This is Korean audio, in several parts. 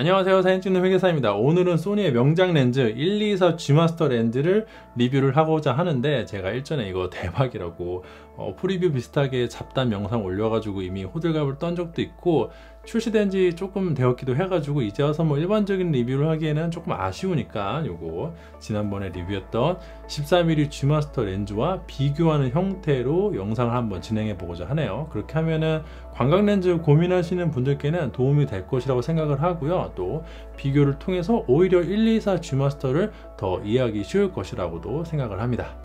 안녕하세요, 사진 찍는 회계사입니다. 오늘은 소니의 명장 렌즈 124 G마스터 렌즈를 리뷰를 하고자 하는데, 제가 일전에 이거 대박이라고 프리뷰 비슷하게 잡담 영상 올려가지고 이미 호들갑을 떤 적도 있고, 출시된 지 조금 되었기도 해가지고 이제 와서 뭐 일반적인 리뷰를 하기에는 조금 아쉬우니까 요거 지난번에 리뷰했던 14mm G마스터 렌즈와 비교하는 형태로 영상을 한번 진행해 보고자 하네요. 그렇게 하면은 광각 렌즈 고민하시는 분들께는 도움이 될 것이라고 생각을 하고요. 또 비교를 통해서 오히려 124 G마스터를 더 이해하기 쉬울 것이라고도 생각을 합니다.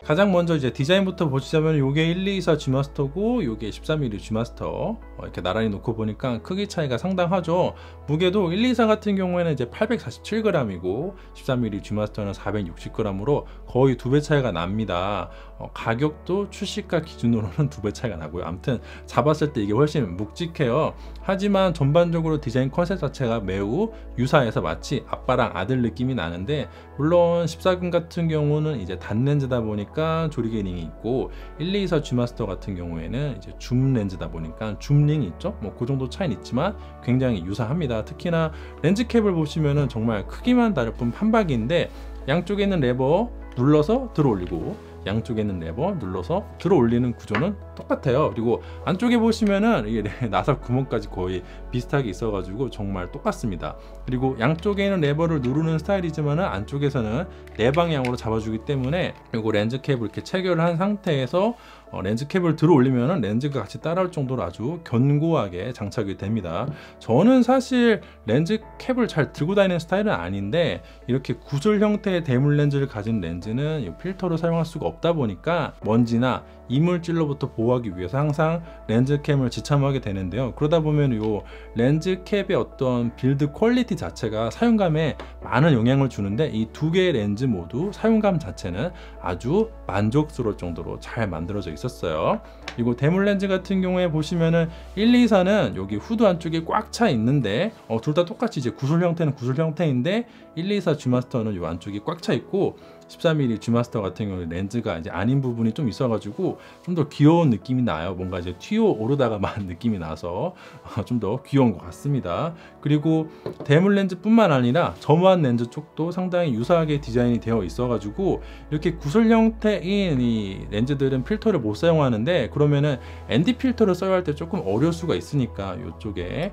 가장 먼저 이제 디자인부터 보시자면 요게 1224 G마스터고 요게 13mm G마스터 이렇게 나란히 놓고 보니까 크기 차이가 상당하죠. 무게도 124 같은 경우에는 이제 847g이고 13mm G마스터는 460g으로 거의 2배 차이가 납니다. 가격도 출시가 기준으로는 2배 차이가 나고요. 아무튼 잡았을 때 이게 훨씬 묵직해요. 하지만 전반적으로 디자인 컨셉 자체가 매우 유사해서 마치 아빠랑 아들 느낌이 나는데, 물론 14금 같은 경우는 이제 단렌즈다 보니까 조리개링이 있고 124 G마스터 같은 경우에는 이제 줌 렌즈다 보니까 줌링이 있죠. 뭐 그 정도 차이는 있지만 굉장히 유사합니다. 특히나 렌즈 캡을 보시면은 정말 크기만 다를 뿐 판박인데, 양쪽에 있는 레버 눌러서 들어 올리고 양쪽에 있는 레버 눌러서 들어 올리는 구조는 똑같아요. 그리고 안쪽에 보시면은 이게 나사 구멍까지 거의 비슷하게 있어 가지고 정말 똑같습니다. 그리고 양쪽에 있는 레버를 누르는 스타일이지만은 안쪽에서는 네 방향으로 잡아주기 때문에 이거 렌즈 캡을 이렇게 체결을 한 상태에서 렌즈 캡을 들어 올리면은 렌즈가 같이 따라올 정도로 아주 견고하게 장착이 됩니다. 저는 사실 렌즈 캡을 잘 들고 다니는 스타일은 아닌데, 이렇게 구슬 형태의 대물 렌즈를 가진 렌즈는 필터를 사용할 수가 없다 보니까 먼지나 이물질로부터 보호하기 위해서 항상 렌즈 캡을 지참하게 되는데요. 그러다 보면 이 렌즈 캡의 어떤 빌드 퀄리티 자체가 사용감에 많은 영향을 주는데, 이 두 개의 렌즈 모두 사용감 자체는 아주 만족스러울 정도로 잘 만들어져 있었어요. 그리고 대물 렌즈 같은 경우에 보시면은 124는 여기 후드 안쪽에 꽉 차 있는데, 둘 다 똑같이 이제 구슬 형태는 구슬 형태인데 124 G마스터는 이 안쪽이 꽉 차 있고, 13mm G마스터 같은 경우는 렌즈가 이제 아닌 부분이 좀 있어가지고 좀 더 귀여운 느낌이 나요. 뭔가 이제 튀어 오르다가만 느낌이 나서 좀 더 귀여운 것 같습니다. 그리고 대물 렌즈뿐만 아니라 점화한 렌즈 쪽도 상당히 유사하게 디자인이 되어 있어가지고, 이렇게 구슬 형태인 이 렌즈들은 필터를 못 사용하는데, 그러면은 ND 필터를 써야 할 때 조금 어려울 수가 있으니까 이쪽에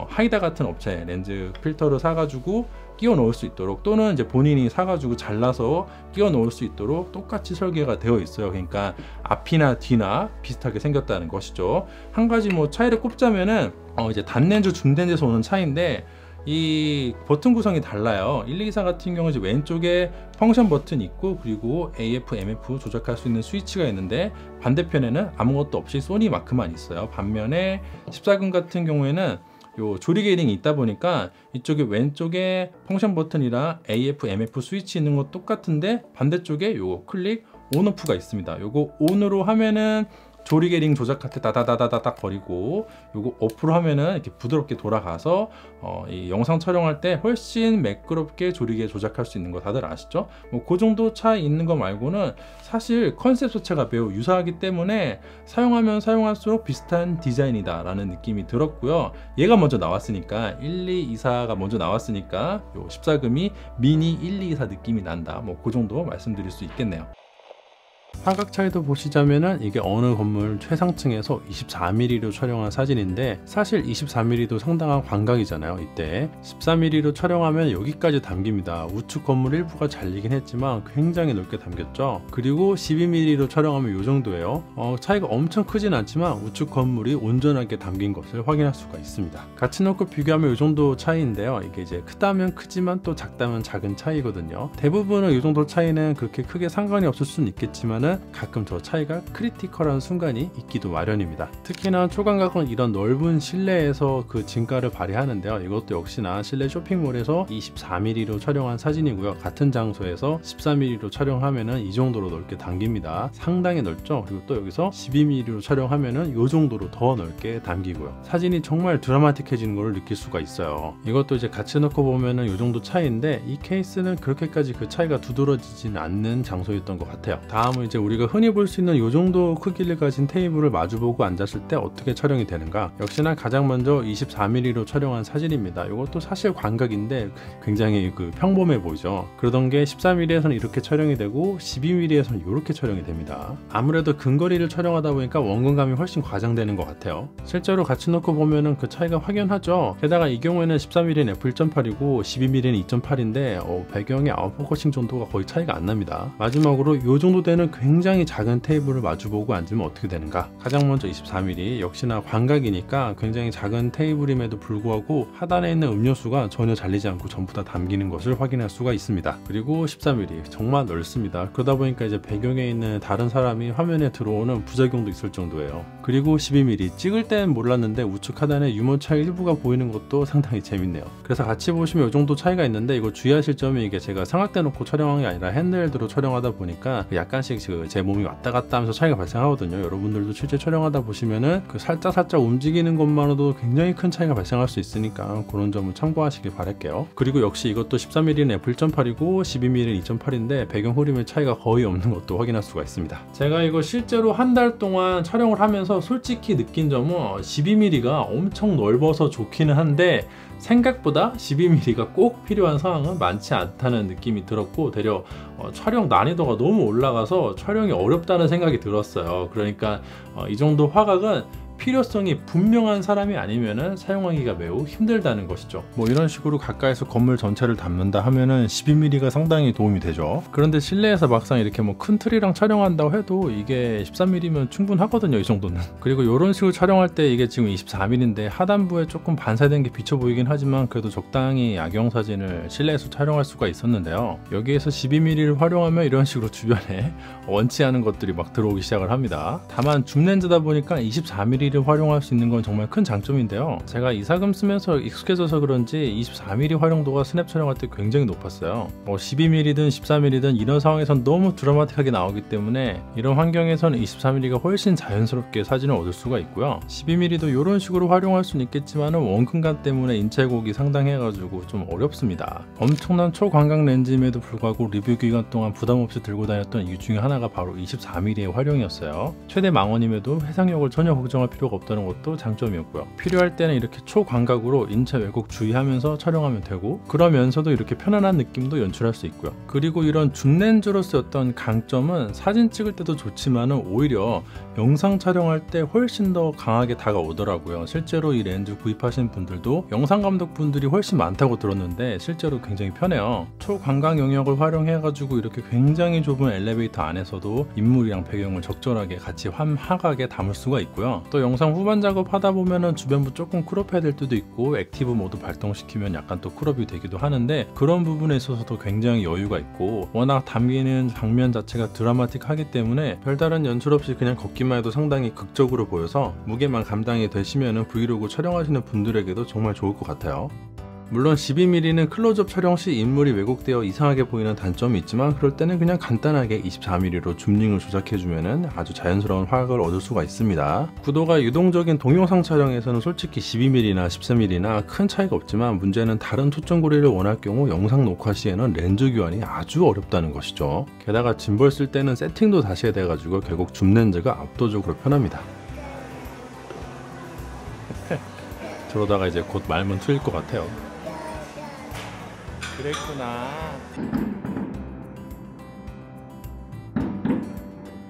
하이다 같은 업체 렌즈 필터를 사가지고 끼워 넣을 수 있도록, 또는 이제 본인이 사가지고 잘라서 끼워 넣을 수 있도록 똑같이 설계가 되어 있어요. 그러니까 앞이나 뒤나 비슷하게 생겼다는 것이죠. 한 가지 뭐 차이를 꼽자면은 이제 단렌즈 줌렌즈에서 오는 차이인데, 이 버튼 구성이 달라요. 124 같은 경우 이제 왼쪽에 펑션 버튼 있고, 그리고 AF, MF 조작할 수 있는 스위치가 있는데, 반대편에는 아무것도 없이 소니 마크만 있어요. 반면에 14금 같은 경우에는 요 조리개 링이 있다 보니까 이쪽에 왼쪽에 펑션 버튼이랑 AF, MF 스위치 있는 거 똑같은데, 반대쪽에 요 클릭 온오프가 있습니다. 요거 온으로 하면은 조리개 링 조작할 때 다다다다닥 거리고, 요거 오프로 하면은 이렇게 부드럽게 돌아가서 이 영상 촬영할 때 훨씬 매끄럽게 조리개 조작할 수 있는 거 다들 아시죠? 뭐 그 정도 차이 있는 거 말고는 사실 컨셉 자체가 매우 유사하기 때문에 사용하면 사용할수록 비슷한 디자인이다 라는 느낌이 들었고요. 얘가 먼저 나왔으니까 1224가 먼저 나왔으니까 요 14금이 미니 1224 느낌이 난다, 뭐 그 정도 말씀드릴 수 있겠네요. 화각 차이도 보시자면은 이게 어느 건물 최상층에서 24mm로 촬영한 사진인데, 사실 24mm도 상당한 광각이잖아요. 이때 14mm로 촬영하면 여기까지 담깁니다. 우측 건물 일부가 잘리긴 했지만 굉장히 넓게 담겼죠. 그리고 12mm로 촬영하면 이 정도예요. 차이가 엄청 크진 않지만 우측 건물이 온전하게 담긴 것을 확인할 수가 있습니다. 같이 놓고 비교하면 이 정도 차이인데요. 이게 이제 크다면 크지만 또 작다면 작은 차이거든요. 대부분은 이 정도 차이는 그렇게 크게 상관이 없을 수는 있겠지만 가끔 저 차이가 크리티컬한 순간이 있기도 마련입니다. 특히나 초광각은 이런 넓은 실내에서 그 진가를 발휘하는데요. 이것도 역시나 실내 쇼핑몰에서 24mm로 촬영한 사진이고요. 같은 장소에서 14mm로 촬영하면은 이 정도로 넓게 담깁니다. 상당히 넓죠. 그리고 또 여기서 12mm로 촬영하면은 이 정도로 더 넓게 담기고요. 사진이 정말 드라마틱해지는 걸 느낄 수가 있어요. 이것도 이제 같이 놓고 보면은 이 정도 차이인데, 이 케이스는 그렇게까지 그 차이가 두드러지진 않는 장소였던 것 같아요. 다음은 이제 우리가 흔히 볼 수 있는 이 정도 크기를 가진 테이블을 마주보고 앉았을 때 어떻게 촬영이 되는가? 역시나 가장 먼저 24mm로 촬영한 사진입니다. 이것도 사실 광각인데 굉장히 평범해 보이죠. 그러던 게 14mm에서는 이렇게 촬영이 되고 12mm에서는 이렇게 촬영이 됩니다. 아무래도 근거리를 촬영하다 보니까 원근감이 훨씬 과장되는 것 같아요. 실제로 같이 놓고 보면은 그 차이가 확연하죠. 게다가 이 경우에는 14mm는 f1.8이고 12mm는 2.8인데 배경의 아웃포커싱 정도가 거의 차이가 안 납니다. 마지막으로 이 정도 되는 굉장히 작은 테이블을 마주보고 앉으면 어떻게 되는가? 가장 먼저 24mm 역시나 광각이니까 굉장히 작은 테이블임에도 불구하고 하단에 있는 음료수가 전혀 잘리지 않고 전부 다 담기는 것을 확인할 수가 있습니다. 그리고 14mm 정말 넓습니다. 그러다 보니까 이제 배경에 있는 다른 사람이 화면에 들어오는 부작용도 있을 정도예요. 그리고 12mm 찍을 때는 몰랐는데 우측 하단에 유모차 일부가 보이는 것도 상당히 재밌네요. 그래서 같이 보시면 이 정도 차이가 있는데 이거 주의하실 점이 이게 제가 상악대 놓고 촬영한 게 아니라 핸드헬드로 촬영하다 보니까 약간씩 제 몸이 왔다 갔다 하면서 차이가 발생하거든요. 여러분들도 실제 촬영하다 보시면은 살짝 움직이는 것만으로도 굉장히 큰 차이가 발생할 수 있으니까 그런 점을 참고하시길 바랄게요. 그리고 역시 이것도 13mm는 f1.8이고 12mm는 2.8인데 배경 흐림의 차이가 거의 없는 것도 확인할 수가 있습니다. 제가 이거 실제로 한 달 동안 촬영을 하면서 솔직히 느낀 점은 12mm가 엄청 넓어서 좋기는 한데 생각보다 12mm가 꼭 필요한 상황은 많지 않다는 느낌이 들었고 되려 촬영 난이도가 너무 올라가서 촬영이 어렵다는 생각이 들었어요. 그러니까 이 정도 화각은 필요성이 분명한 사람이 아니면은 사용하기가 매우 힘들다는 것이죠. 뭐 이런 식으로 가까이서 건물 전체를 담는다 하면은 12mm가 상당히 도움이 되죠. 그런데 실내에서 막상 이렇게 뭐 큰 틀이랑 촬영한다고 해도 이게 13mm면 충분하거든요, 이 정도는. 그리고 이런 식으로 촬영할 때 이게 지금 24mm인데 하단부에 조금 반사된 게 비쳐 보이긴 하지만 그래도 적당히 야경 사진을 실내에서 촬영할 수가 있었는데요. 여기에서 12mm를 활용하면 이런 식으로 주변에 원치 않은 것들이 막 들어오기 시작을 합니다. 다만 줌렌즈다 보니까 24mm 를 활용할 수 있는 건 정말 큰 장점인데요. 제가 이사금 쓰면서 익숙해져서 그런지 24mm 활용도가 스냅 촬영할 때 굉장히 높았어요. 12mm든 14mm든 이런 상황에선 너무 드라마틱하게 나오기 때문에 이런 환경에서는 24mm가 훨씬 자연스럽게 사진을 얻을 수가 있고요. 12mm도 이런 식으로 활용할 수는 있겠지만 원근감 때문에 인체곡이 상당해가지고 좀 어렵습니다. 엄청난 초광각 렌즈임에도 불구하고 리뷰 기간 동안 부담없이 들고 다녔던 이유 중에 하나가 바로 24mm의 활용이었어요. 최대 망원임에도 해상력을 전혀 걱정할 필요가 없다는 것도 장점이었고요. 필요할 때는 이렇게 초광각으로 인체 왜곡 주의하면서 촬영하면 되고 그러면서도 이렇게 편안한 느낌도 연출할 수 있고요. 그리고 이런 줌렌즈로서 어떤 강점은 사진 찍을 때도 좋지만 오히려 영상 촬영할 때 훨씬 더 강하게 다가오더라고요. 실제로 이 렌즈 구입하신 분들도 영상 감독분들이 훨씬 많다고 들었는데 실제로 굉장히 편해요. 초광각 영역을 활용해가지고 이렇게 굉장히 좁은 엘리베이터 안에서도 인물이랑 배경을 적절하게 같이 화각에 담을 수가 있고요. 또 영상 후반 작업하다 보면은 주변부 조금 크롭해야 될 때도 있고 액티브 모드 발동시키면 약간 또 크롭이 되기도 하는데 그런 부분에 있어서도 굉장히 여유가 있고 워낙 담기는 장면 자체가 드라마틱하기 때문에 별다른 연출 없이 그냥 걷기만 해도 상당히 극적으로 보여서 무게만 감당이 되시면은 브이로그 촬영하시는 분들에게도 정말 좋을 것 같아요. 물론 12mm는 클로즈업 촬영 시 인물이 왜곡되어 이상하게 보이는 단점이 있지만 그럴 때는 그냥 간단하게 24mm로 줌링을 조작해주면 아주 자연스러운 화각을 얻을 수가 있습니다. 구도가 유동적인 동영상 촬영에서는 솔직히 12mm나 13mm나 큰 차이가 없지만 문제는 다른 초점거리를 원할 경우 영상 녹화 시에는 렌즈 교환이 아주 어렵다는 것이죠. 게다가 짐벌 쓸 때는 세팅도 다시 해야 돼가지고 결국 줌렌즈가 압도적으로 편합니다. 저러다가 이제 곧 말문 트일 것 같아요. 그랬구나.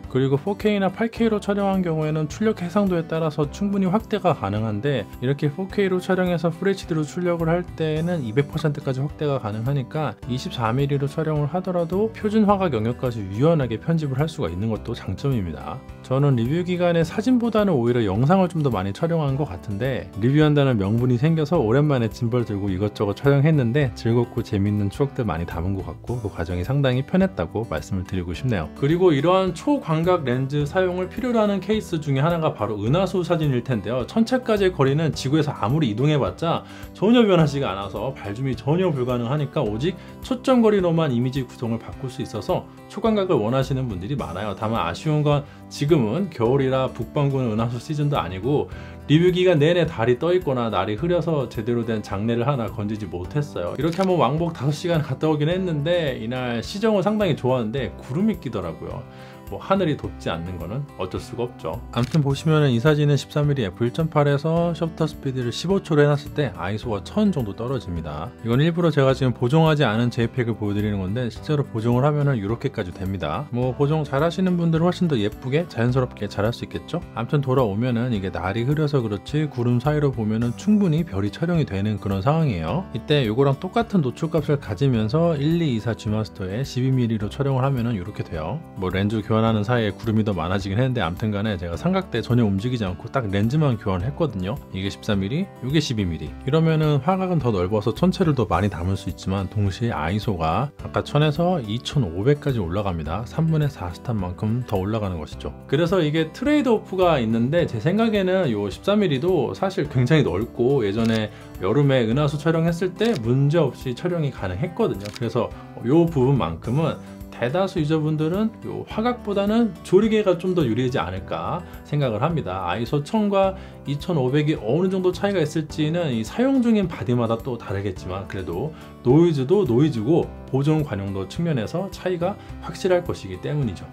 그리고 4K나 8K로 촬영한 경우에는 출력 해상도에 따라서 충분히 확대가 가능한데 이렇게 4K로 촬영해서 FHD로 출력을 할 때는 200%까지 확대가 가능하니까 24mm로 촬영을 하더라도 표준 화각 영역까지 유연하게 편집을 할 수가 있는 것도 장점입니다. 저는 리뷰 기간에 사진보다는 오히려 영상을 좀 더 많이 촬영한 것 같은데 리뷰한다는 명분이 생겨서 오랜만에 짐벌 들고 이것저것 촬영했는데 즐겁고 재밌는 추억들 많이 담은 것 같고 그 과정이 상당히 편했다고 말씀을 드리고 싶네요. 그리고 이러한 초광각 렌즈 사용을 필요로 하는 케이스 중에 하나가 바로 은하수 사진일 텐데요. 천체까지의 거리는 지구에서 아무리 이동해봤자 전혀 변하지가 않아서 발줌이 전혀 불가능하니까 오직 초점거리로만 이미지 구성을 바꿀 수 있어서 초광각을 원하시는 분들이 많아요. 다만 아쉬운 건 지금은 겨울이라 북반구는 은하수 시즌도 아니고 리뷰 기간 내내 달이 떠 있거나 날이 흐려서 제대로 된 장례를 하나 건지지 못했어요. 이렇게 한번 왕복 5시간 갔다 오긴 했는데 이날 시정을 상당히 좋았는데 구름이 끼더라고요. 뭐 하늘이 돋지 않는 거는 어쩔 수가 없죠. 아무튼 보시면은 이 사진은 13mm f1.8에서 셔터 스피드를 15초로 해놨을 때 아이소가 1000 정도 떨어집니다. 이건 일부러 제가 지금 보정하지 않은 JPEG을 보여드리는 건데 실제로 보정을 하면은 이렇게까지 됩니다. 뭐 보정 잘 하시는 분들은 훨씬 더 예쁘게 자연스럽게 잘 할 수 있겠죠. 아무튼 돌아오면은 이게 날이 흐려서 그렇지 구름 사이로 보면은 충분히 별이 촬영이 되는 그런 상황이에요. 이때 요거랑 똑같은 노출값을 가지면서 1224 G마스터에 12mm로 촬영을 하면은 이렇게 돼요. 뭐 렌즈 교환하는 사이에 구름이 더 많아지긴 했는데 아무튼간에 제가 삼각대 전혀 움직이지 않고 딱 렌즈만 교환을 했거든요. 이게 13mm, 이게 12mm. 이러면은 화각은 더 넓어서 천체를 더 많이 담을 수 있지만 동시에 아이소가 아까 1000에서 2500까지 올라갑니다. 3분의 4 스탑만큼 더 올라가는 것이죠. 그래서 이게 트레이드 오프가 있는데 제 생각에는 요 13mm도 사실 굉장히 넓고 예전에 여름에 은하수 촬영했을 때 문제없이 촬영이 가능했거든요. 그래서 요 부분만큼은 대다수 유저분들은 요 화각보다는 조리개가 좀 더 유리하지 않을까 생각을 합니다. 아이소 1000과 2500이 어느 정도 차이가 있을지는 이 사용 중인 바디마다 또 다르겠지만 그래도 노이즈도 노이즈고 보정 관용도 측면에서 차이가 확실할 것이기 때문이죠.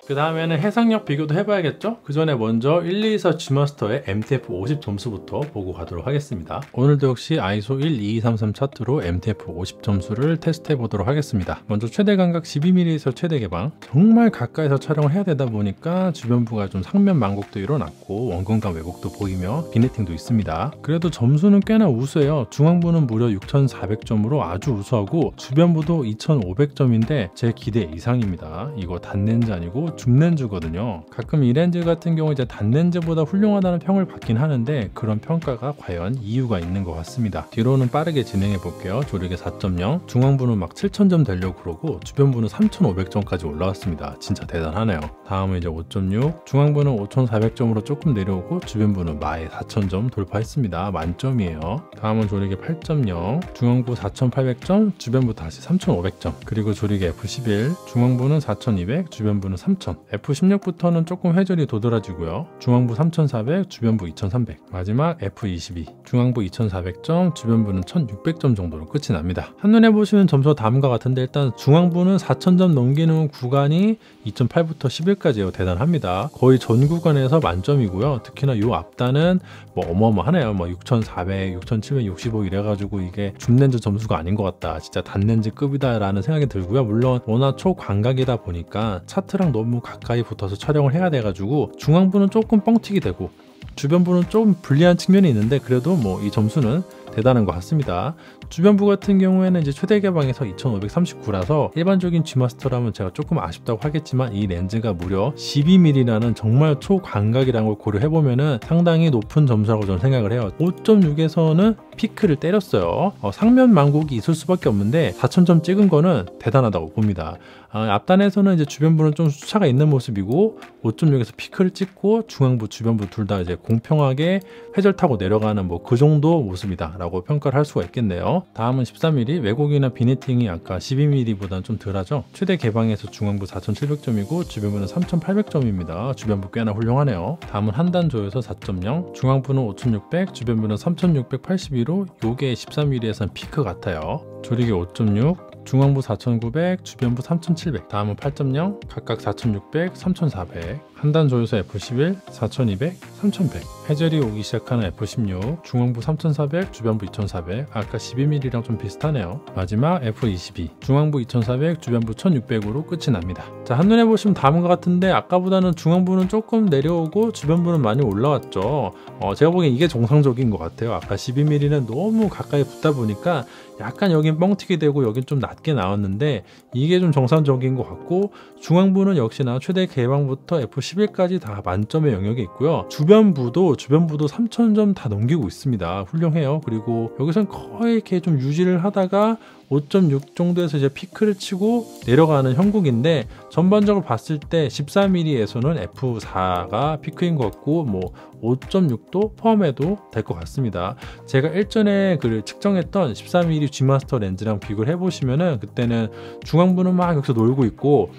그 다음에는 해상력 비교도 해봐야겠죠? 그 전에 먼저 1224 G마스터의 MTF 50 점수부터 보고 가도록 하겠습니다. 오늘도 역시 아이소 12233 차트로 MTF 50 점수를 테스트해 보도록 하겠습니다. 먼저 최대 간각 12mm에서 최대 개방. 정말 가까이서 촬영을 해야 되다 보니까 주변부가 좀 상면 만곡도 일어났고 원근감 왜곡도 보이며 비네팅도 있습니다. 그래도 점수는 꽤나 우수해요. 중앙부는 무려 6400점으로 아주 우수하고 주변부도 2500점인데 제 기대 이상입니다. 이거 단렌즈 아니고 줌렌즈거든요. 가끔 이 렌즈 같은 경우 이제 단렌즈보다 훌륭하다는 평을 받긴 하는데 그런 평가가 과연 이유가 있는 것 같습니다. 뒤로는 빠르게 진행해 볼게요. 조리개 4.0, 중앙부는 막 7000점 되려고 그러고 주변부는 3500점까지 올라왔습니다. 진짜 대단하네요. 다음은 이제 5.6, 중앙부는 5400점으로 조금 내려오고 주변부는 마에 4000점 돌파했습니다. 만점이에요. 다음은 조리개 8.0, 중앙부 4800점, 주변부 다시 3500점. 그리고 조리개 F11, 중앙부는 4200, 주변부는 3000. F16부터는 조금 회전이 도드라지고요. 중앙부 3400, 주변부 2300. 마지막 F22, 중앙부 2400점, 주변부는 1600점 정도로 끝이 납니다. 한눈에 보시는 점수가 다음과 같은데 일단 중앙부는 4000점 넘기는 구간이 2.8부터 11까지예요. 대단합니다. 거의 전 구간에서 만점이고요. 특히나 이 앞단은 뭐 어마어마하네요. 뭐 6400, 6765 이래가지고 이게 줌렌즈 점수가 아닌 것 같다. 진짜 단렌즈급이다 라는 생각이 들고요. 물론 워낙 초광각이다 보니까 차트랑 너무 가까이 붙어서 촬영을 해야 돼가지고 중앙부는 조금 뻥튀기 되고 주변부는 좀 불리한 측면이 있는데 그래도 뭐 이 점수는 대단한 것 같습니다. 주변부 같은 경우에는 이제 최대 개방에서 2539라서 일반적인 G마스터라면 제가 조금 아쉽다고 하겠지만 이 렌즈가 무려 12mm라는 정말 초광각이라는 걸 고려해보면은 상당히 높은 점수라고 저는 생각을 해요. 5.6에서는 피크를 때렸어요. 상면 만곡이 있을 수밖에 없는데 4000점 찍은 거는 대단하다고 봅니다. 앞단에서는 이제 주변부는 좀 수차가 있는 모습이고 5.6에서 피크를 찍고 중앙부, 주변부 둘 다 이제 공평하게 회절 타고 내려가는 뭐 그 정도 모습이다 라고 평가를 할 수가 있겠네요. 다음은 13mm, 왜곡이나 비네팅이 아까 12mm보다는 좀 덜하죠. 최대 개방에서 중앙부 4700점이고 주변부는 3800점입니다. 주변부 꽤나 훌륭하네요. 다음은 한단 조여서 4.0, 중앙부는 5600, 주변부는 3682로 요게 13mm에선 피크 같아요. 조리개 5.6, 중앙부 4900, 주변부 3700. 다음은 8.0, 각각 4600, 3400. 한단 조여서 F11, 4200, 3100. 회절이 오기 시작하는 F16, 중앙부 3400, 주변부 2400. 아까 12mm랑 좀 비슷하네요. 마지막 F22, 중앙부 2400, 주변부 1600으로 끝이 납니다. 자, 한눈에 보시면 다음과 같은데 아까보다는 중앙부는 조금 내려오고 주변부는 많이 올라왔죠. 제가 보기엔 이게 정상적인 것 같아요. 아까 12mm는 너무 가까이 붙다 보니까 약간 여긴 뻥튀기 되고 여긴 좀 낮게 나왔는데 이게 좀 정상적인 것 같고 중앙부는 역시나 최대 개방부터 F11까지 다 만점의 영역에 있고요. 주변부도 3000점 다 넘기고 있습니다. 훌륭해요. 그리고 여기선 거의 이렇게 좀 유지를 하다가 5.6 정도에서 이제 피크를 치고 내려가는 형국인데 전반적으로 봤을 때 14mm에서는 F4가 피크인 것 같고 뭐 5.6도 포함해도 될 것 같습니다. 제가 일전에 그 측정했던 14mm G마스터 렌즈랑 비교를 해보시면은 그때는 중앙부는 막 여기서 놀고 있고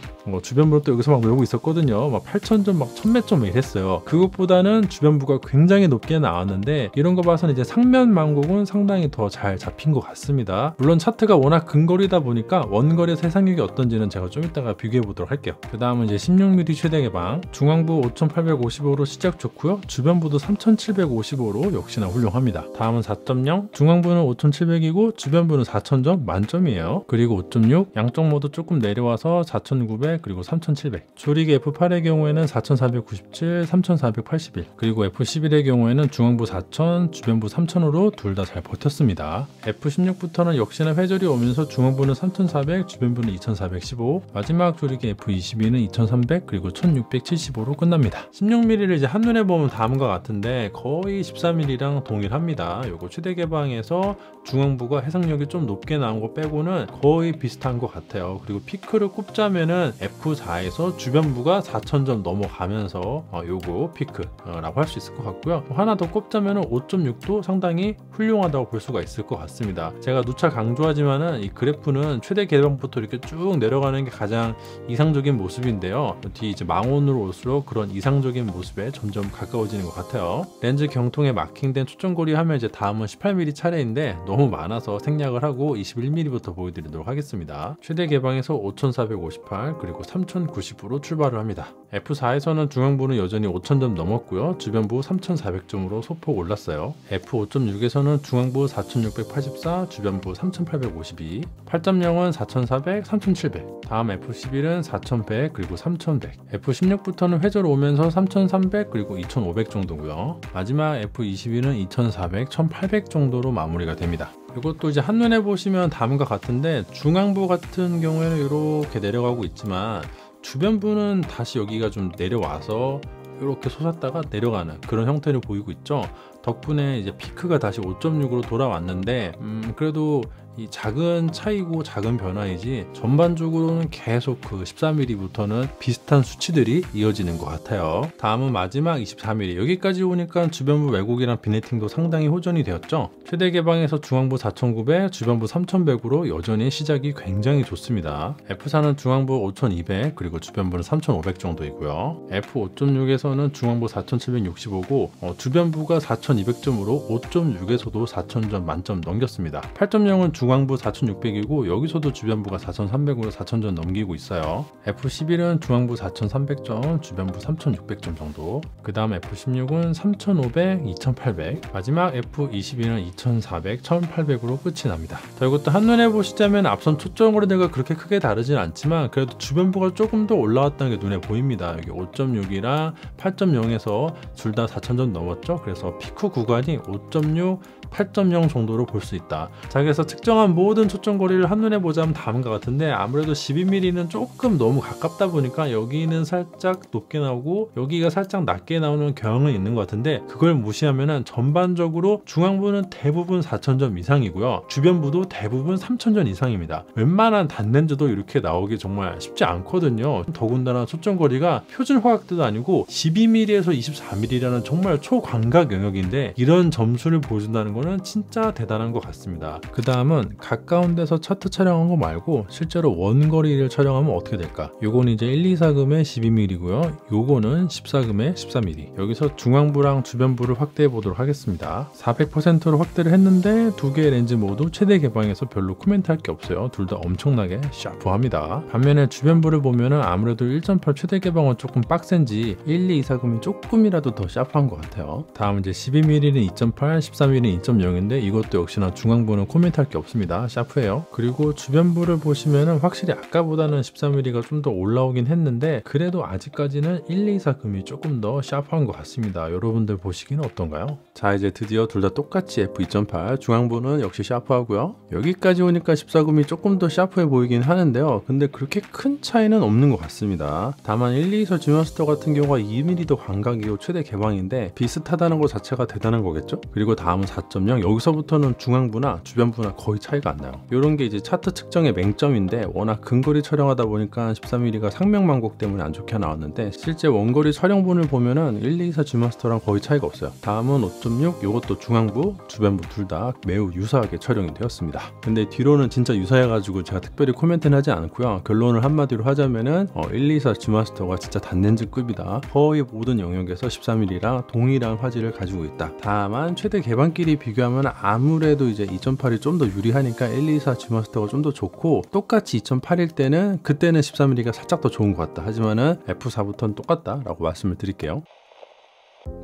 주변부는 또 여기서 막 놀고 있었거든요. 막 8000점 막 1000몇 점 이랬어요. 그것보다는 주변부가 굉장히 높게 나왔는데 이런 거 봐서는 이제 상면 만곡은 상당히 더 잘 잡힌 것 같습니다. 물론 차트가 워낙 근거리다 보니까 원거리에서 해상력이 어떤지는 제가 좀 이따가 비교해 보도록 할게요. 그 다음은 이제 16mm 최대 개방, 중앙부 5855로 시작 좋고요. 주변부도 3755로 역시나 훌륭합니다. 다음은 4.0, 중앙부는 5700이고 주변부는 4000점 만점이에요. 그리고 5.6, 양쪽 모두 조금 내려와서 4900 그리고 3700. 조리개 F8의 경우에는 4497, 3481, 그리고 F11의 경우에는 중앙부 4000, 주변부 3000으로 둘 다 잘 버텼습니다. F16부터는 역시나 회절이 오면서 중앙부는 3400, 주변부는 2415, 마지막 조리개 F22는 2300 그리고 1675로 끝납니다. 16mm를 이제 한눈에 보면 다음과 같은데 거의 14mm랑 동일합니다. 요거 최대 개방에서 중앙부가 해상력이 좀 높게 나온 거 빼고는 거의 비슷한 것 같아요. 그리고 피크를 꼽자면은 F4에서 주변부가 4000점 넘어가면서 요거 피크라고 할 수 있을 것 같고요. 하나 더 꼽자면은 5.6도 상당히 훌륭하다고 볼 수가 있을 것 같습니다. 제가 누차 강조하지만은 이 그래프는 최대 개방부터 이렇게 쭉 내려가는 게 가장 이상적인 모습인데요. 뒤 이제 망원으로 올수록 그런 이상적인 모습에 점점 가까워지는 것 같아요. 렌즈 경통에 마킹된 초점거리 하면 이제 다음은 18mm 차례인데 너무 많아서 생략을 하고 21mm부터 보여드리도록 하겠습니다. 최대 개방에서 5458 그리고 3090으로 출발을 합니다. F4에서는 중앙부는 여전히 5000점 넘었고요. 주변부 3400점으로 소폭 올랐어요. F5.6에서는 중앙부 4684, 주변부 3852, 8.0은 4400, 3700, 다음 F11은 4100 그리고 3100, F16부터는 회절 오면서 3300 그리고 2500 정도고요. 마지막 F22는 2400, 1800 정도로 마무리가 됩니다. 그리고 또 이제 한눈에 보시면 다음과 같은데 중앙부 같은 경우에는 이렇게 내려가고 있지만 주변부는 다시 여기가 좀 내려와서 이렇게 솟았다가 내려가는 그런 형태를 보이고 있죠. 덕분에 이제 피크가 다시 5.6으로 돌아왔는데 그래도 이 작은 차이고 작은 변화이지 전반적으로는 계속 그 14mm부터는 비슷한 수치들이 이어지는 것 같아요. 다음은 마지막 24mm. 여기까지 오니까 주변부 왜곡이랑 비네팅도 상당히 호전이 되었죠. 최대 개방에서 중앙부 4900, 주변부 3100으로 여전히 시작이 굉장히 좋습니다. F4는 중앙부 5200 그리고 주변부는 3500 정도이고요. F5.6에서는 중앙부 4765고 주변부가 4200점으로 5.6에서도 4000점 만점 넘겼습니다. 8.0은 중앙부 4600이고 여기서도 주변부가 4300으로 4000점 넘기고 있어요. F11은 중앙부 4300점, 주변부 3600점 정도. 그 다음 F16은 3500, 2800, 마지막 F22는 2400, 1800으로 끝이 납니다. 자, 이것도 한눈에 보시자면 앞선 초점거리들과 그렇게 크게 다르진 않지만 그래도 주변부가 조금 더 올라왔다는 게 눈에 보입니다. 여기 5.6이랑 8.0에서 둘 다 4000점 넘었죠. 그래서 피크 구간이 5.6, 8.0 정도로 볼 수 있다. 자, 그래서 측정한 모든 초점거리를 한눈에 보자면 다음과 같은데 아무래도 12mm는 조금 너무 가깝다 보니까 여기는 살짝 높게 나오고 여기가 살짝 낮게 나오는 경향은 있는 것 같은데 그걸 무시하면은 전반적으로 중앙부는 대부분 4000점 이상이고요. 주변부도 대부분 3000점 이상입니다. 웬만한 단렌즈도 이렇게 나오기 정말 쉽지 않거든요. 더군다나 초점거리가 표준 화각대도 아니고 12mm에서 24mm라는 정말 초광각 영역인데 이런 점수를 보여준다는 거는 진짜 대단한 것 같습니다. 그 다음은 가까운 데서 차트 촬영한 거 말고 실제로 원거리를 촬영하면 어떻게 될까? 요거는 이제 124금의 12mm고요. 요거는 14금의 14mm. 여기서 중앙부랑 주변부를 확대해 보도록 하겠습니다. 400%로 확대를 했는데 두 개의 렌즈 모두 최대 개방에서 별로 코멘트 할 게 없어요. 둘 다 엄청나게 샤프합니다. 반면에 주변부를 보면은 아무래도 1.8 최대 개방은 조금 빡센지 1224금이 조금이라도 더 샤프한 것 같아요. 다음 이제 12mm는 2.8, 13mm는 2.0인데 이것도 역시나 중앙부는 코멘트 할 게 없습니다. 샤프해요. 그리고 주변부를 보시면은 확실히 아까보다는 13mm가 좀 더 올라오긴 했는데 그래도 아직까지는 124금이 조금 더 샤프한 것 같습니다. 여러분들 보시기는 어떤가요? 자, 이제 드디어 둘 다 똑같이 f2.8 중앙부는 역시 샤프하고요. 여기까지 오니까 14금이 조금 더 샤프해 보이긴 하는데요. 근데 그렇게 큰 차이는 없는 것 같습니다. 다만 124 지마스터 같은 경우가 2mm도 광각이고 최대 개방인데 비슷하다는 것 자체가 대단한 거겠죠? 그리고 다음은 4.0. 여기서부터는 중앙부나 주변부나 거의 차이가 안 나요. 이런 게 이제 차트 측정의 맹점인데 워낙 근거리 촬영하다 보니까 14mm가 상명만곡 때문에 안 좋게 나왔는데 실제 원거리 촬영본을 보면은 124 지마스터랑 거의 차이가 없어요. 다음은 5.6. 이것도 중앙부, 주변부 둘 다 매우 유사하게 촬영이 되었습니다. 근데 뒤로는 진짜 유사해가지고 제가 특별히 코멘트는 하지 않고요. 결론을 한마디로 하자면은 124 지마스터가 진짜 단렌즈급이다. 거의 모든 영역에서 14mm랑 동일한 화질을 가지고 있다. 다만 최대 개방끼리 비교하면 아무래도 이제 2.8이 좀 더 유리하니까 124 G마스터가 좀 더 좋고, 똑같이 2.8일 때는 그때는 13mm가 살짝 더 좋은 것 같다. 하지만은 F4부터는 똑같다 라고 말씀을 드릴게요.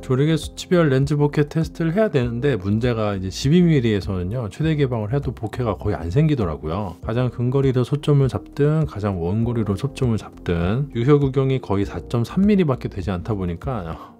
조리개 수치별 렌즈 복회 테스트를 해야 되는데, 문제가 이제 12mm에서는요 최대 개방을 해도 복회가 거의 안 생기더라고요. 가장 근거리로 초점을 잡든 가장 원거리로 초점을 잡든 유효 구경이 거의 4.3mm 밖에 되지 않다 보니까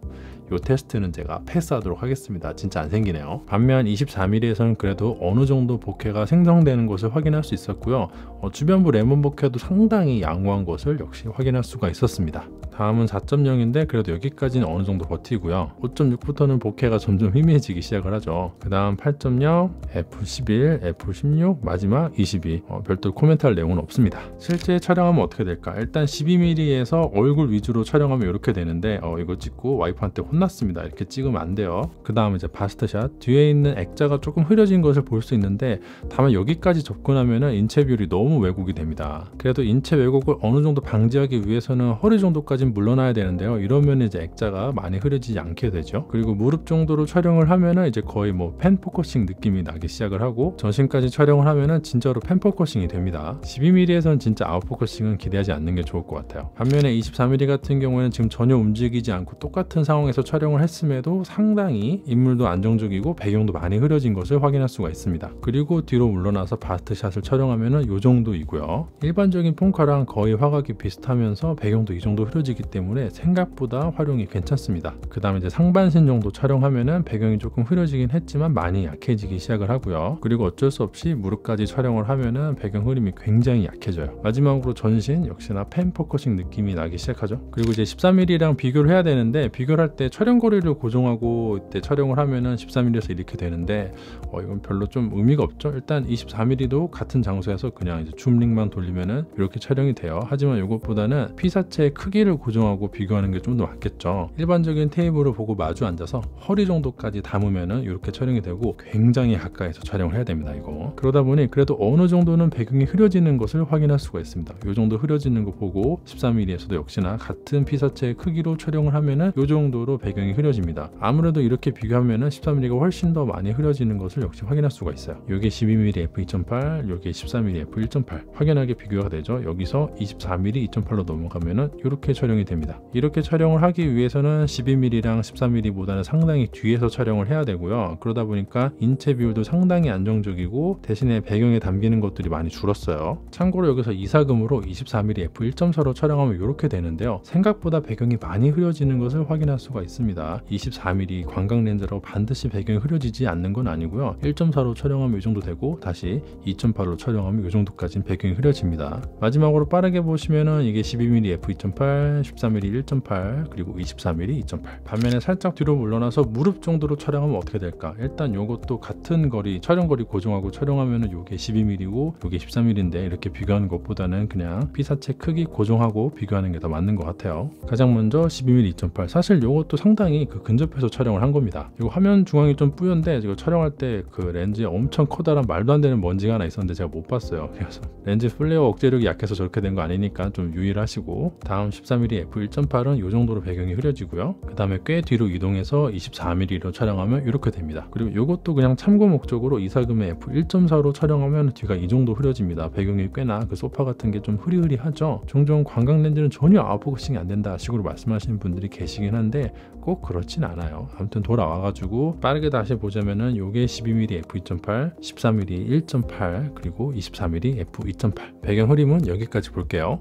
이 테스트는 제가 패스하도록 하겠습니다. 진짜 안 생기네요. 반면 24mm에서는 그래도 어느 정도 복회가 생성되는 것을 확인할 수 있었고요. 주변부 레몬 복회도 상당히 양호한 것을 역시 확인할 수가 있었습니다. 다음은 4.0인데 그래도 여기까지는 어느 정도 버티고요. 5.6부터는 복회가 점점 희미해지기 시작을 하죠. 그 다음 8.0, F11, F16, 마지막 22. 별도로 코멘트할 내용은 없습니다. 실제 촬영하면 어떻게 될까? 일단 12mm에서 얼굴 위주로 촬영하면 이렇게 되는데, 이거 찍고 와이프한테 혼났습니다. 이렇게 찍으면 안 돼요. 그 다음 이제 바스트샷. 뒤에 있는 액자가 조금 흐려진 것을 볼 수 있는데, 다만 여기까지 접근하면은 인체 비율이 너무 왜곡이 됩니다. 그래도 인체 왜곡을 어느 정도 방지하기 위해서는 허리 정도까지 물러나야 되는데요. 이러면 이제 액자가 많이 흐려지지 않게 되죠. 그리고 무릎 정도로 촬영을 하면은 이제 거의 뭐 펜 포커싱 느낌이 나기 시작을 하고, 전신까지 촬영을 하면은 진짜로 펜 포커싱이 됩니다. 12mm에서는 진짜 아웃 포커싱은 기대하지 않는 게 좋을 것 같아요. 반면에 24mm 같은 경우에는 지금 전혀 움직이지 않고 똑같은 상황에서 촬영을 했음에도 상당히 인물도 안정적이고 배경도 많이 흐려진 것을 확인할 수가 있습니다. 그리고 뒤로 물러나서 바스트샷을 촬영하면은 이 정도이고요. 일반적인 폰카랑 거의 화각이 비슷하면서 배경도 이 정도 흐려지기 때문에 생각보다 활용이 괜찮습니다. 그 다음에 이제 상반신 정도 촬영하면은 배경이 조금 흐려지긴 했지만 많이 약해지기 시작을 하고요. 그리고 어쩔 수 없이 무릎까지 촬영을 하면은 배경 흐림이 굉장히 약해져요. 마지막으로 전신 역시나 펜 포커싱 느낌이 나기 시작하죠. 그리고 이제 13mm랑 비교를 해야 되는데, 비교를 할 때 촬영 거리를 고정하고 이때 촬영을 하면은 14mm에서 이렇게 되는데, 이건 별로 좀 의미가 없죠. 일단 24mm도 같은 장소에서 그냥 이제 줌링만 돌리면은 이렇게 촬영이 돼요. 하지만 이것보다는 피사체의 크기를 고정하고 비교하는 게 좀 더 맞겠죠. 일반적인 테이블을 보고 마주 앉아서 허리 정도까지 담으면은 이렇게 촬영이 되고, 굉장히 가까이서 촬영을 해야 됩니다. 이거 그러다 보니 그래도 어느 정도는 배경이 흐려지는 것을 확인할 수가 있습니다. 이 정도 흐려지는 거 보고 13mm에서도 역시나 같은 피사체의 크기로 촬영을 하면은 이 정도로 배경이 흐려집니다. 아무래도 이렇게 비교하면은 13mm가 훨씬 더 많이 흐려지는 것을 역시 확인할 수가 있어요. 이게 12mm f2.8, 이게 13mm f1.8 확연하게 비교가 되죠. 여기서 24mm 2.8로 넘어가면은 이렇게 촬영이 됩니다. 이렇게 촬영을 하기 위해서는 12mm랑 13mm보다는 상당히 뒤에서 촬영을 해야 되고요. 그러다 보니까 인체 비율도 상당히 안정적이고 대신에 배경에 담기는 것들이 많이 줄었어요. 참고로 여기서 이사금으로 24mm f1.4로 촬영하면 이렇게 되는데요. 생각보다 배경이 많이 흐려지는 것을 확인할 수가 있습니다. 24mm 광각 렌즈라고 반드시 배경이 흐려지지 않는 건 아니고요. 1.4로 촬영하면 이 정도 되고, 다시 2.8로 촬영하면 이 정도까지는 배경이 흐려집니다. 마지막으로 빠르게 보시면은 이게 12mm f2.8, 13mm 1.8, 그리고 24mm 2.8. 반면에 살짝 뒤로 물러나서 무릎 정도로 촬영하면 어떻게 될까? 일단 요것도 같은 거리, 촬영 거리 고정하고 촬영하면은 요게 12mm고 요게 13mm인데, 이렇게 비교하는 것보다는 그냥 피사체 크기 고정하고 비교하는 게 더 맞는 것 같아요. 가장 먼저 12mm 2.8. 사실 요것도 상당히 근접해서 촬영을 한 겁니다. 이거 화면 중앙이 좀 뿌연데, 이거 촬영할 때 그 렌즈에 엄청 커다란 말도 안 되는 먼지가 하나 있었는데 제가 못 봤어요. 그래서 렌즈 플레어 억제력이 약해서 저렇게 된 거 아니니까 좀 유의를 하시고, 다음 14mm f1.8은 이 정도로 배경이 흐려지고요. 그 다음에 꽤 뒤로 이동해서 24mm로 촬영하면 이렇게 됩니다. 그리고 이것도 그냥 참고 목적으로 이사금의 f1.4로 촬영하면 뒤가 이 정도 흐려집니다. 배경이 꽤나 그 소파 같은 게 좀 흐리흐리하죠. 종종 광각 렌즈는 전혀 아웃포커싱이 안 된다 식으로 말씀하시는 분들이 계시긴 한데 꼭 그렇진 않아요. 아무튼 돌아와가지고 빠르게 다시 보자면은 요게 12mm f2.8, 14mm 1.8, 그리고 24mm f2.8. 배경 흐림은 여기까지 볼게요.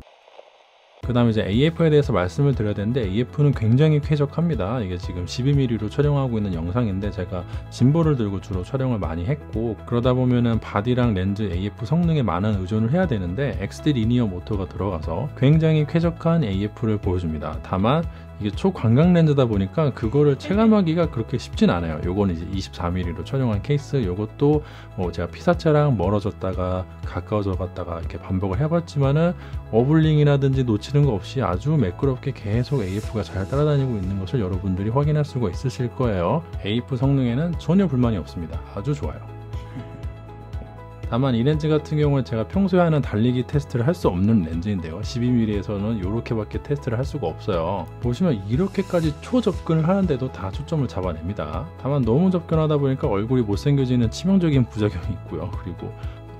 그 다음에 이제 AF에 대해서 말씀을 드려야 되는데, AF는 굉장히 쾌적합니다. 이게 지금 12mm로 촬영하고 있는 영상인데, 제가 짐볼을 들고 주로 촬영을 많이 했고, 그러다 보면은 바디랑 렌즈 AF 성능에 많은 의존을 해야 되는데, XD 리니어 모터가 들어가서 굉장히 쾌적한 AF를 보여줍니다. 다만 이게 초광각 렌즈다 보니까 그거를 체감하기가 그렇게 쉽진 않아요. 요건 이제 24mm로 촬영한 케이스. 요것도 제가 피사체랑 멀어졌다가 가까워져 갔다가 이렇게 반복을 해봤지만은 어블링이라든지 놓치는 거 없이 아주 매끄럽게 계속 AF가 잘 따라다니고 있는 것을 여러분들이 확인할 수가 있으실 거예요. AF 성능에는 전혀 불만이 없습니다. 아주 좋아요. 다만 이 렌즈 같은 경우는 제가 평소에 하는 달리기 테스트를 할 수 없는 렌즈인데요. 12mm에서는 이렇게밖에 테스트를 할 수가 없어요. 보시면 이렇게까지 초접근을 하는데도 다 초점을 잡아냅니다. 다만 너무 접근하다 보니까 얼굴이 못생겨지는 치명적인 부작용이 있고요. 그리고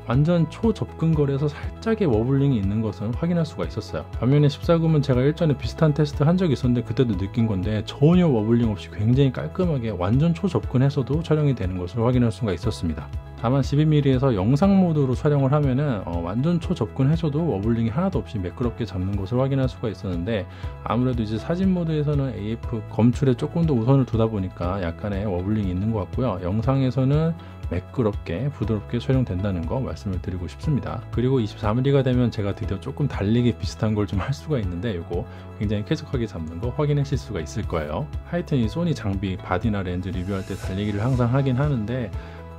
완전 초접근거리에서 살짝의 워블링이 있는 것은 확인할 수가 있었어요. 반면에 14금은 제가 일전에 비슷한 테스트 한 적이 있었는데 그때도 느낀 건데 전혀 워블링 없이 굉장히 깔끔하게 완전 초접근해서도 촬영이 되는 것을 확인할 수가 있었습니다. 다만 12mm에서 영상 모드로 촬영을 하면은 완전 초접근해서도 워블링이 하나도 없이 매끄럽게 잡는 것을 확인할 수가 있었는데, 아무래도 이제 사진 모드에서는 AF 검출에 조금 더 우선을 두다 보니까 약간의 워블링이 있는 것 같고요. 영상에서는 매끄럽게 부드럽게 촬영된다는 거 말씀을 드리고 싶습니다. 그리고 24mm가 되면 제가 드디어 조금 달리기 비슷한 걸 좀 할 수가 있는데, 이거 굉장히 쾌적하게 잡는 거 확인하실 수가 있을 거예요. 하여튼 이 소니 장비 바디나 렌즈 리뷰할 때 달리기를 항상 하긴 하는데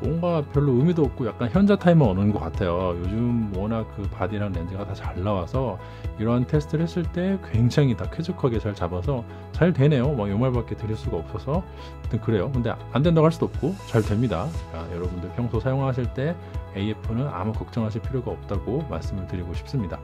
뭔가 별로 의미도 없고 약간 현자 타임만 오는 것 같아요. 요즘 워낙 그 바디랑 렌즈가 다 잘 나와서 이러한 테스트를 했을 때 굉장히 다 쾌적하게 잘 잡아서 잘 되네요. 뭐 이 말밖에 드릴 수가 없어서 하여튼 그래요. 근데 안 된다고 할 수도 없고 잘 됩니다. 여러분들 평소 사용하실 때 AF는 아무 걱정하실 필요가 없다고 말씀을 드리고 싶습니다.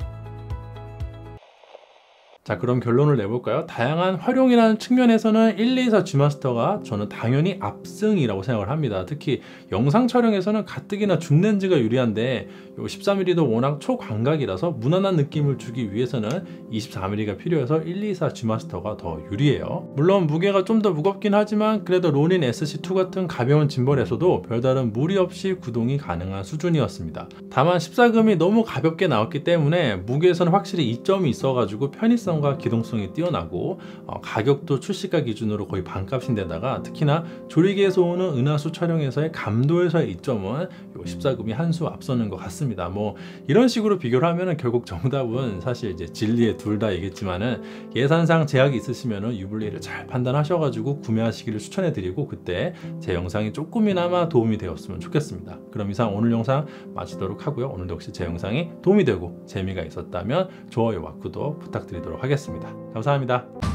자, 그럼 결론을 내볼까요? 다양한 활용이라는 측면에서는 124 G마스터가 저는 당연히 압승이라고 생각을 합니다. 특히 영상 촬영에서는 가뜩이나 줌렌즈가 유리한데 요 14mm도 워낙 초광각이라서 무난한 느낌을 주기 위해서는 24mm가 필요해서 124 G마스터가 더 유리해요. 물론 무게가 좀 더 무겁긴 하지만 그래도 로닌 SC2 같은 가벼운 짐벌에서도 별다른 무리 없이 구동이 가능한 수준이었습니다. 다만 14금이 너무 가볍게 나왔기 때문에 무게에서는 확실히 이점이 있어가지고 편의성과 기동성이 뛰어나고 가격도 출시가 기준으로 거의 반값인데다가 특히나 조리개에서 오는 은하수 촬영에서의 감도에서의 이점은 요 14금이 한 수 앞서는 것 같습니다. 뭐 이런 식으로 비교를 하면은 결국 정답은 사실 이제 진리에 둘 다이겠지만은 예산상 제약이 있으시면은 유블리를 잘 판단하셔가지고 구매하시기를 추천해드리고 그때 제 영상이 조금이나마 도움이 되었으면 좋겠습니다. 그럼 이상 오늘 영상 마치도록 하고요. 오늘도 역시 제 영상이 도움이 되고 재미가 있었다면 좋아요와 구독 부탁드리도록 하겠습니다. 감사합니다.